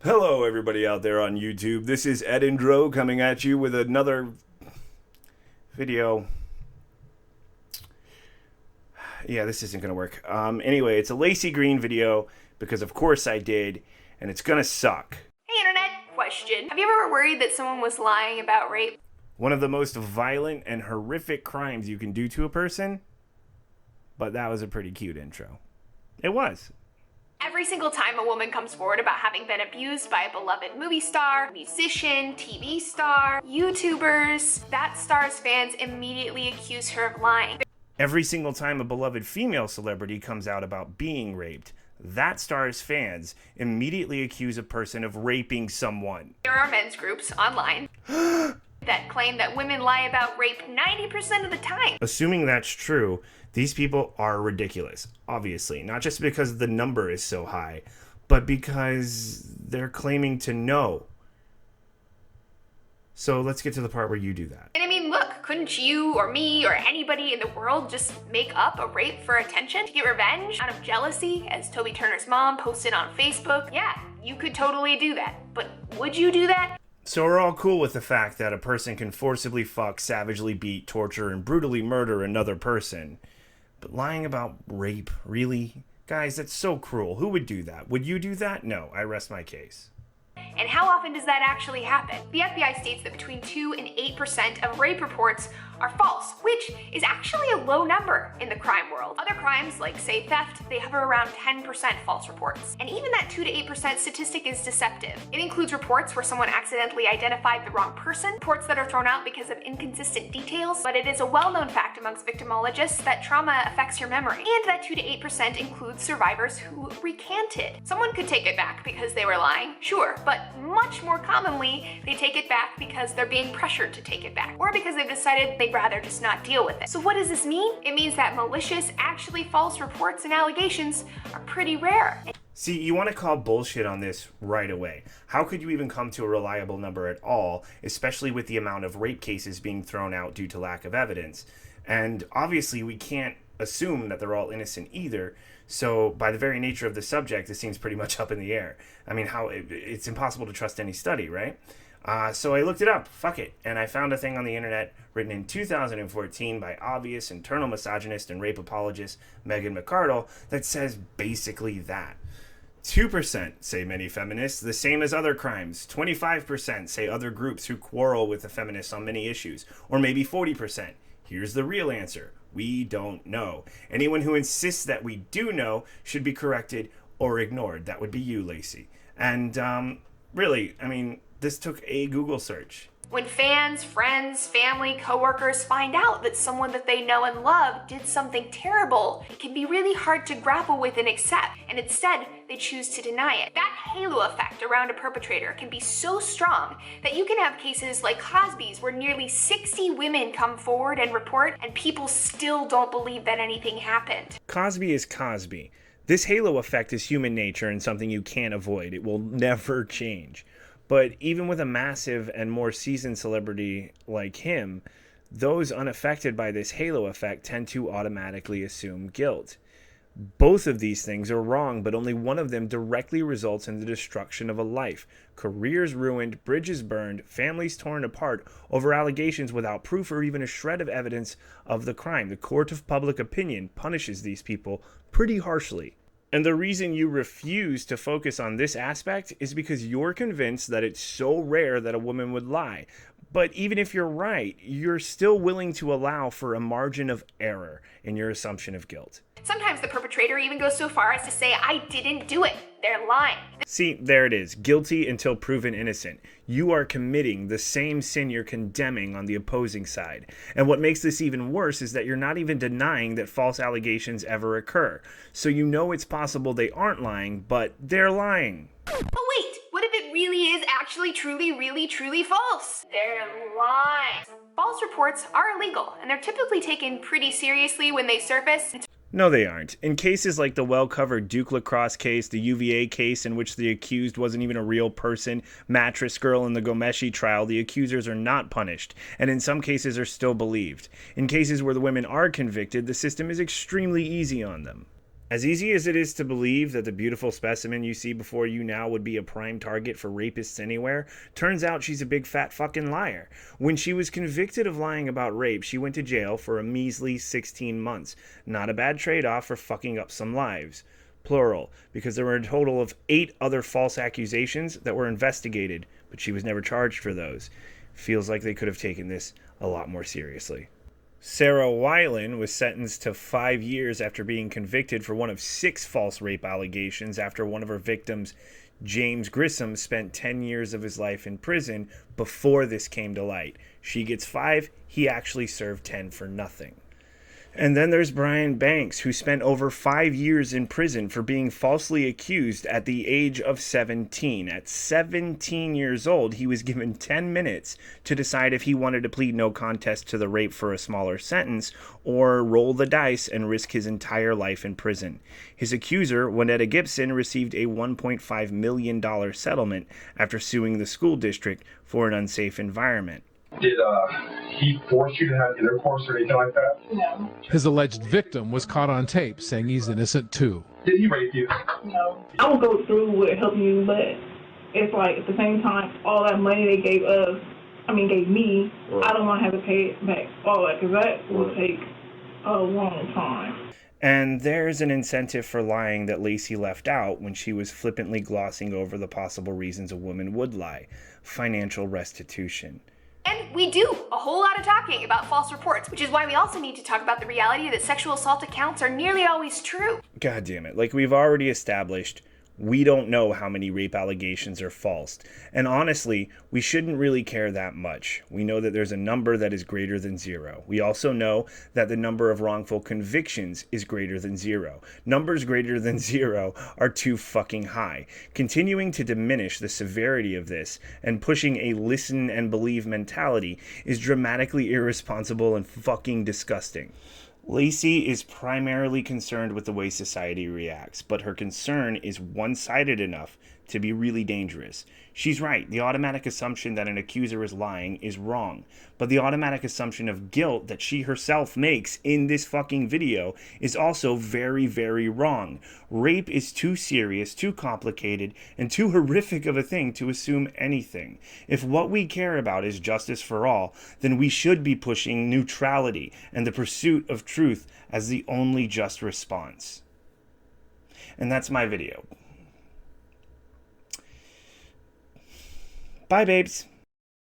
Hello, everybody out there on YouTube. This is Ed and Dro coming at you with another video. Yeah, this isn't going to work. Anyway, it's a Laci Green video because, of course, I did, and it's going to suck. Hey, internet, question. Have you ever worried that someone was lying about rape? One of the most violent and horrific crimes you can do to a person, but that was a pretty cute intro. It was. Every single time a woman comes forward about having been abused by a beloved movie star, musician, TV star, YouTubers, that star's fans immediately accuse her of lying. Every single time a beloved female celebrity comes out about being raped, that star's fans immediately accuse a person of raping someone. There are men's groups online that claim that women lie about rape 90% of the time. Assuming that's true, these people are ridiculous, obviously. Not just because the number is so high, but because they're claiming to know. So let's get to the part where you do that. And I mean, look, couldn't you or me or anybody in the world just make up a rape for attention to get revenge out of jealousy, as Toby Turner's mom posted on Facebook? Yeah, you could totally do that. But would you do that? So we're all cool with the fact that a person can forcibly fuck, savagely beat, torture, and brutally murder another person. But lying about rape, really? Guys, that's so cruel. Who would do that? Would you do that? No, I rest my case. And how often does that actually happen? The FBI states that between 2 and 8% of rape reports are false, which is actually a low number in the crime world. Other crimes, like say theft, they hover around 10% false reports. And even that 2 to 8% statistic is deceptive. It includes reports where someone accidentally identified the wrong person, reports that are thrown out because of inconsistent details, but it is a well-known fact amongst victimologists that trauma affects your memory. And that 2 to 8% includes survivors who recanted. Someone could take it back because they were lying, sure, but much more commonly, they take it back because they're being pressured to take it back, or because they've decided they'd rather just not deal with it. So what does this mean? It means that malicious, actually false reports and allegations are pretty rare. See, you want to call bullshit on this right away. How could you even come to a reliable number at all, especially with the amount of rape cases being thrown out due to lack of evidence? And obviously, we can't assume that they're all innocent either. So by the very nature of the subject, this seems pretty much up in the air. I mean, it's impossible to trust any study, right? So I looked it up, fuck it, and I found a thing on the internet written in 2014 by obvious internal misogynist and rape apologist Megan McArdle that says basically that. 2% say many feminists, the same as other crimes. 25% say other groups who quarrel with the feminists on many issues. Or maybe 40%. Here's the real answer. We don't know. Anyone who insists that we do know should be corrected or ignored. That would be you, Laci. And really, I mean, this took a Google search. When fans, friends, family, coworkers find out that someone that they know and love did something terrible, it can be really hard to grapple with and accept, and instead, they choose to deny it. That halo effect around a perpetrator can be so strong that you can have cases like Cosby's where nearly 60 women come forward and report, and people still don't believe that anything happened. Cosby is Cosby. This halo effect is human nature and something you can't avoid. It will never change. But even with a massive and more seasoned celebrity like him, those unaffected by this halo effect tend to automatically assume guilt. Both of these things are wrong, but only one of them directly results in the destruction of a life. Careers ruined, bridges burned, families torn apart over allegations without proof or even a shred of evidence of the crime. The court of public opinion punishes these people pretty harshly. And the reason you refuse to focus on this aspect is because you're convinced that it's so rare that a woman would lie. But even if you're right, you're still willing to allow for a margin of error in your assumption of guilt. Sometimes the perpetrator even goes so far as to say, I didn't do it. They're lying. See, there it is. Guilty until proven innocent. You are committing the same sin you're condemning on the opposing side. And what makes this even worse is that you're not even denying that false allegations ever occur. So you know it's possible they aren't lying, but they're lying. Oh wait, what if it really is actually truly false? They're lying. False reports are illegal, and they're typically taken pretty seriously when they surface. No, they aren't. In cases like the well-covered Duke lacrosse case, the UVA case in which the accused wasn't even a real person, Mattress Girl, and the Gomeshi trial, the accusers are not punished, and in some cases are still believed. In cases where the women are convicted, the system is extremely easy on them. As easy as it is to believe that the beautiful specimen you see before you now would be a prime target for rapists anywhere, turns out she's a big fat fucking liar. When she was convicted of lying about rape, she went to jail for a measly 16 months. Not a bad trade-off for fucking up some lives. Plural, because there were a total of 8 other false accusations that were investigated, but she was never charged for those. Feels like they could have taken this a lot more seriously. Sara Ylen was sentenced to 5 years after being convicted for one of 6 false rape allegations after one of her victims, James Grissom, spent 10 years of his life in prison before this came to light. She gets 5, he actually served 10 for nothing. And then there's Brian Banks, who spent over 5 years in prison for being falsely accused at the age of 17. At 17 years old, he was given 10 minutes to decide if he wanted to plead no contest to the rape for a smaller sentence or roll the dice and risk his entire life in prison. His accuser, Juanetta Gibson, received a $1.5 million settlement after suing the school district for an unsafe environment. Did he force you to have intercourse or anything like that? No. His alleged victim was caught on tape saying he's innocent too. Did he rape you? No. I will go through with helping you, but it's like at the same time, all that money they gave me, right. I don't want to have to pay it back all that, because that will take a long time. And there's an incentive for lying that Laci left out when she was flippantly glossing over the possible reasons a woman would lie: financial restitution. And we do a whole lot of talking about false reports, which is why we also need to talk about the reality that sexual assault accounts are nearly always true. God damn it. Like we've already established, we don't know how many rape allegations are false. And honestly, we shouldn't really care that much. We know that there's a number that is greater than 0. We also know that the number of wrongful convictions is greater than 0. Numbers greater than 0 are too fucking high. Continuing to diminish the severity of this and pushing a listen and believe mentality is dramatically irresponsible and fucking disgusting. Laci is primarily concerned with the way society reacts, but her concern is one-sided enough to be really dangerous. She's right. The automatic assumption that an accuser is lying is wrong. But the automatic assumption of guilt that she herself makes in this fucking video is also very, very wrong. Rape is too serious, too complicated, and too horrific of a thing to assume anything. If what we care about is justice for all, then we should be pushing neutrality and the pursuit of truth as the only just response. And that's my video. Bye, babes.